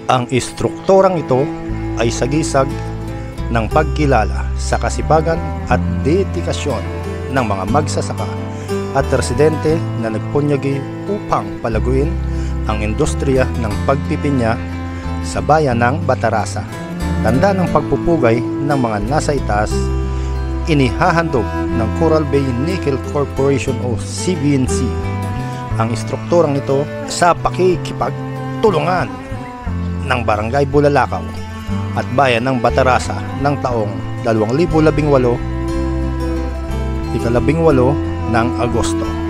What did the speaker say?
Ang istrukturang ito ay sagisag ng pagkilala sa kasipagan at dedikasyon ng mga magsasaka at residente na nagpunyagi upang palaguin ang industriya ng pagpipinya sa bayan ng Batarasa. Tanda ng pagpupugay ng mga nasa itaas, inihahandog ng Coral Bay Nickel Corporation o CBNC ang istrukturang ito sa pakikipagtulungan ng Barangay Bulalakaw at bayan ng Batarasa ng taong 2018, ika-18 ng Agosto.